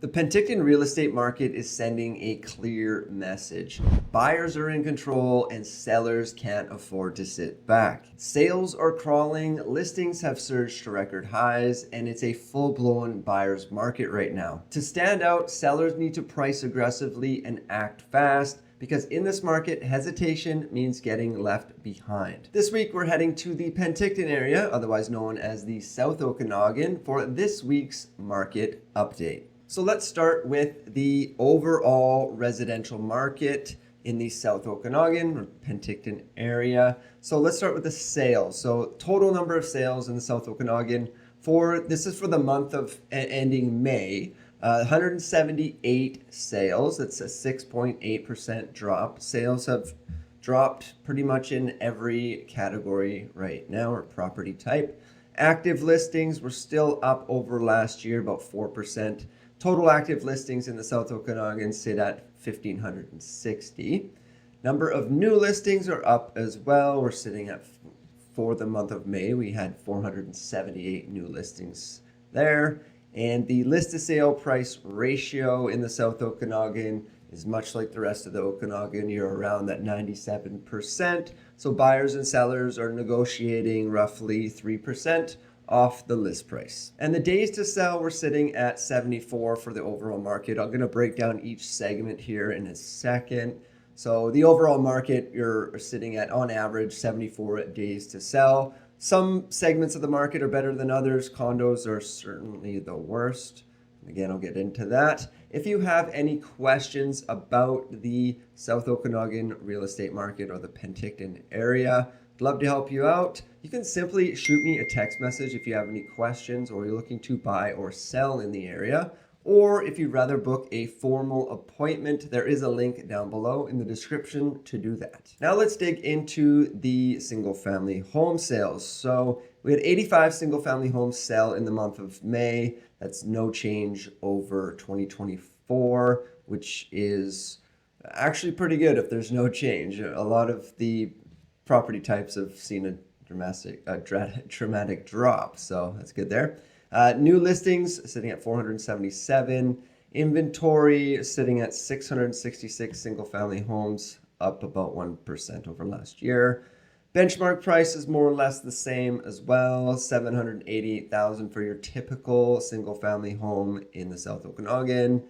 The Penticton real estate market is sending a clear message. Buyers are in control and sellers can't afford to sit back. Sales are crawling, listings have surged to record highs, and it's a full-blown buyer's market right now. To stand out, sellers need to price aggressively and act fast, because in this market, hesitation means getting left behind. This week, we're heading to the Penticton area, otherwise known as the South Okanagan, for this week's market update. So let's start with the overall residential market in the South Okanagan or Penticton area. So let's start with the sales. So total number of sales in the South Okanagan this is for the month of ending May. 178 sales. That's a 6.8% drop. Sales have dropped pretty much in every category right now or property type. Active listings were still up over last year, about 4%. Total active listings in the South Okanagan sit at 1,560. Number of new listings are up as well. We're sitting at, for the month of May, we had 478 new listings there. And the list to sale price ratio in the South Okanagan is much like the rest of the Okanagan. You're around that 97%. So buyers and sellers are negotiating roughly 3% off the list price. And the days to sell, we're sitting at 74 for the overall market. I'm going to break down each segment here in a second. So the overall market, you're sitting at, on average, 74 days to sell. Some segments of the market are better than others. Condos are certainly the worst. Again, I'll get into that. If you have any questions about the South Okanagan real estate market or the Penticton area, I'd love to help you out. You can simply shoot me a text message if you have any questions or you're looking to buy or sell in the area. Or if you'd rather book a formal appointment, there is a link down below in the description to do that. Now let's dig into the single family home sales. So we had 85 single family homes sell in the month of May. That's no change over 2024, which is actually pretty good if there's no change. A lot of the property types have seen a dramatic drop, so that's good there. New listings sitting at 477. Inventory sitting at 666 single family homes, up about 1% over last year. Benchmark price is more or less the same as well, $788,000 for your typical single family home in the South Okanagan.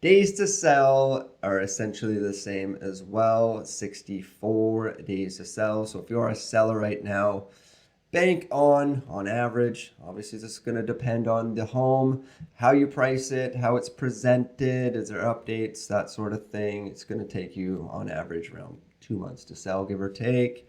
Days to sell are essentially the same as well, 64 days to sell. So if you are a seller right now, bank on average. Obviously, this is going to depend on the home, how you price it, how it's presented, is there updates, that sort of thing. It's going to take you on average around 2 months to sell, give or take.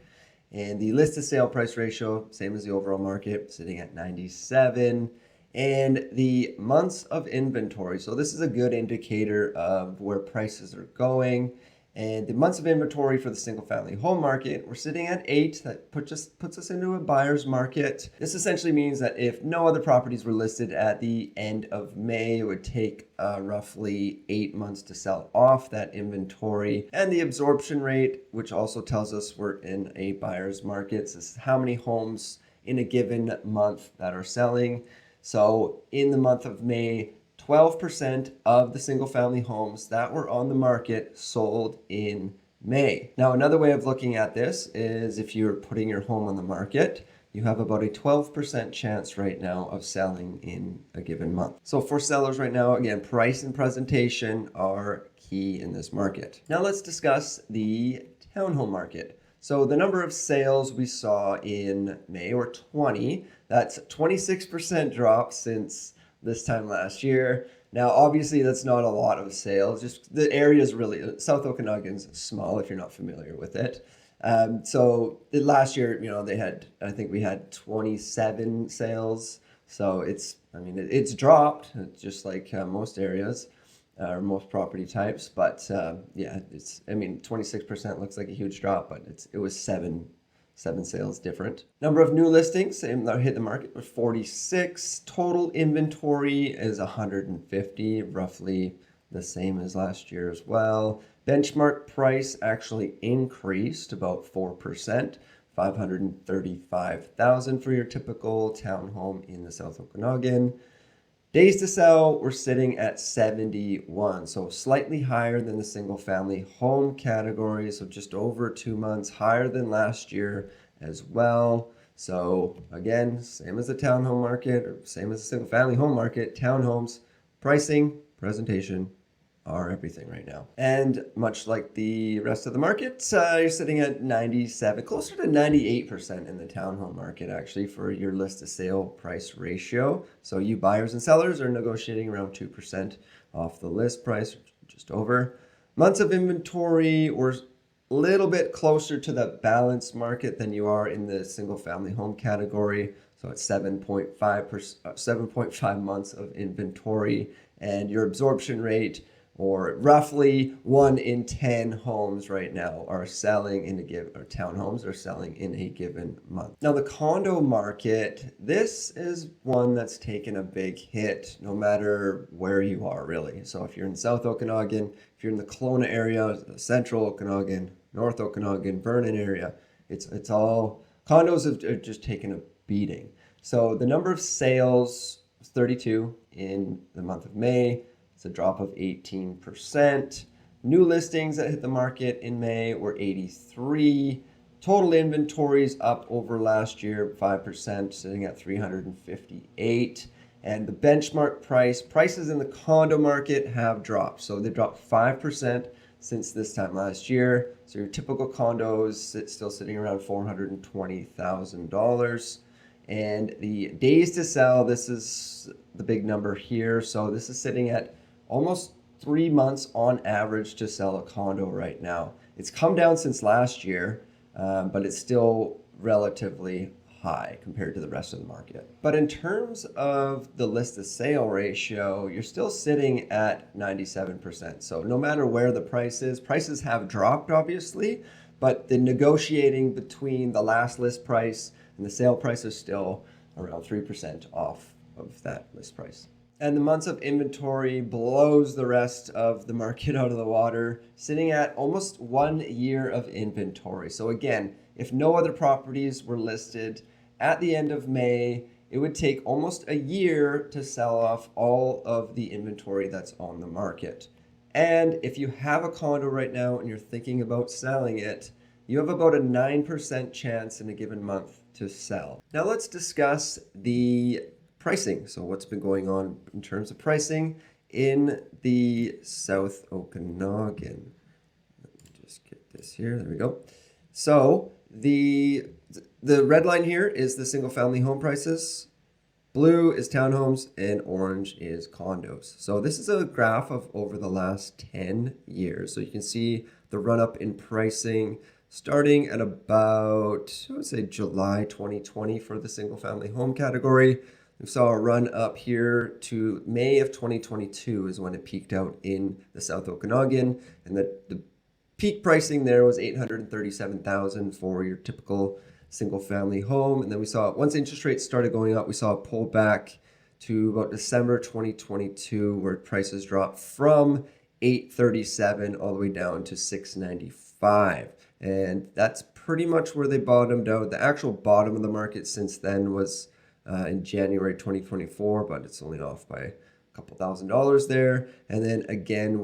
And the list to sale price ratio, same as the overall market, sitting at 97. And the months of inventory. So this is a good indicator of where prices are going. And the months of inventory for the single family home market, we're sitting at 8. That puts us into a buyer's market. This essentially means that if no other properties were listed at the end of May, it would take roughly 8 months to sell off that inventory. And the absorption rate, which also tells us we're in a buyer's market, this is how many homes in a given month that are selling. So in the month of May, 12% of the single family homes that were on the market sold in May. Now, another way of looking at this is if you're putting your home on the market, you have about a 12% chance right now of selling in a given month. So for sellers right now, again, price and presentation are key in this market. Now let's discuss the townhome market. So the number of sales we saw in May were 20. That's 26% drop since this time last year. Now, obviously, that's not a lot of sales. Just the area is really, South Okanagan's small if you're not familiar with it. So last year, I think we had 27 sales. So it's dropped, just like most areas. Or most property types, but 26% looks like a huge drop, but it was seven sales different. Number of new listings, same that hit the market, was 46. Total inventory is 150, roughly the same as last year as well. Benchmark price actually increased about 4%, $535,000 for your typical townhome in the South Okanagan. Days to sell, we're sitting at 71, so slightly higher than the single family home category, so just over 2 months, higher than last year as well. So again, same as the townhome market, or same as the single family home market, townhomes, pricing, presentation, are everything right now. And much like the rest of the market, you're sitting at 97, closer to 98% in the townhome market actually for your list to sale price ratio. So you buyers and sellers are negotiating around 2% off the list price, just over. Months of inventory, we're a little bit closer to the balanced market than you are in the single family home category. So it's 7.5 months of inventory, and your absorption rate, or roughly 1 in 10 homes right now are selling in a given, or townhomes are selling in a given month. Now the condo market, this is one that's taken a big hit no matter where you are really. So if you're in South Okanagan, if you're in the Kelowna area, the Central Okanagan, North Okanagan, Vernon area, it's all, condos have just taken a beating. So the number of sales was 32 in the month of May. It's a drop of 18%. New listings that hit the market in May were 83. Total inventories up over last year, 5%, sitting at 358. And the benchmark prices in the condo market have dropped. So they dropped 5% since this time last year. So your typical condos still sitting around $420,000. And the days to sell, this is the big number here. So this is sitting at almost 3 months on average to sell a condo right now. It's come down since last year, but it's still relatively high compared to the rest of the market. But in terms of the list to sale ratio, you're still sitting at 97%. So no matter where the price is, prices have dropped obviously, but the negotiating between the last list price and the sale price is still around 3% off of that list price. And the months of inventory blows the rest of the market out of the water, sitting at almost 1 year of inventory. So again, if no other properties were listed at the end of May, it would take almost a year to sell off all of the inventory that's on the market. And if you have a condo right now and you're thinking about selling it, you have about a 9% chance in a given month to sell. Now let's discuss the pricing. So what's been going on in terms of pricing in the South Okanagan. Let me just get this here. There we go. So the red line here is the single family home prices. Blue is townhomes and orange is condos. So this is a graph of over the last 10 years. So you can see the run up in pricing starting at about, I would say July 2020 for the single family home category. We saw a run up here to May of 2022 is when it peaked out in the South Okanagan, and the peak pricing there was $837,000 for your typical single family home. And then we saw, once interest rates started going up, we saw a pullback to about December 2022 where prices dropped from $837 all the way down to $695. And that's pretty much where they bottomed out. The actual bottom of the market since then was in January 2024, but it's only off by a couple $1,000s there. And then again,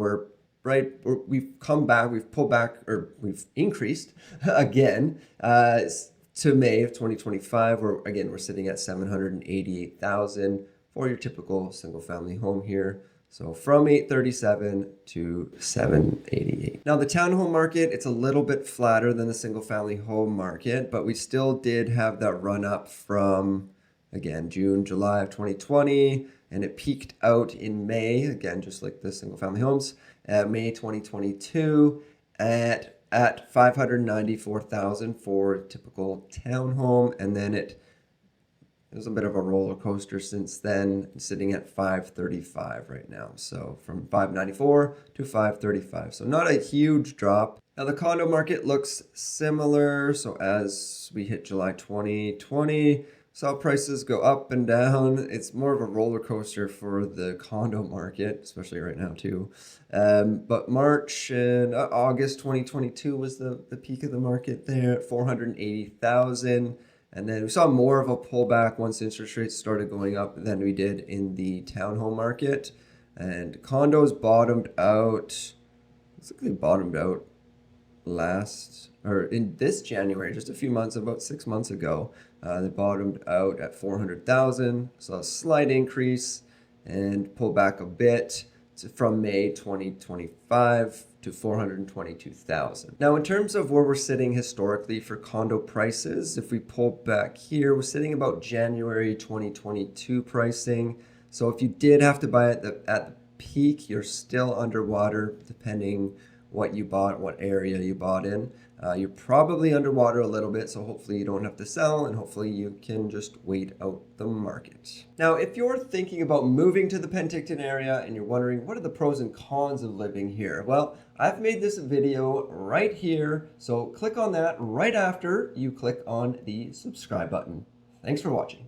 we've come back, we've pulled back, or we've increased again to May of 2025, where again, we're sitting at $788,000 for your typical single family home here. So from $837 to $788. Now the townhome market, it's a little bit flatter than the single family home market, but we still did have that run up from, again, June, July of 2020, and it peaked out in May, again, just like the single family homes, May 2022 at $594,000 for a typical townhome, and then it was a bit of a roller coaster since then, sitting at $535 right now. So from $594 to $535. So not a huge drop. Now the condo market looks similar. So as we hit July 2020, saw prices go up and down. It's more of a roller coaster for the condo market, especially right now too. But March and August 2022 was the peak of the market there at $480,000. And then we saw more of a pullback once interest rates started going up than we did in the townhome market. And condos bottomed out. Looks like they bottomed out in this January, just a few months, about 6 months ago. They bottomed out at 400,000, saw a slight increase and pulled back a bit from May 2025 to 422,000. Now, in terms of where we're sitting historically for condo prices, if we pull back here, we're sitting about January 2022 pricing. So if you did have to buy at the peak, you're still underwater depending what you bought, what area you bought in. You're probably underwater a little bit, so hopefully you don't have to sell and hopefully you can just wait out the market. Now, if you're thinking about moving to the Penticton area and you're wondering what are the pros and cons of living here, well, I've made this video right here, so click on that right after you click on the subscribe button. Thanks for watching.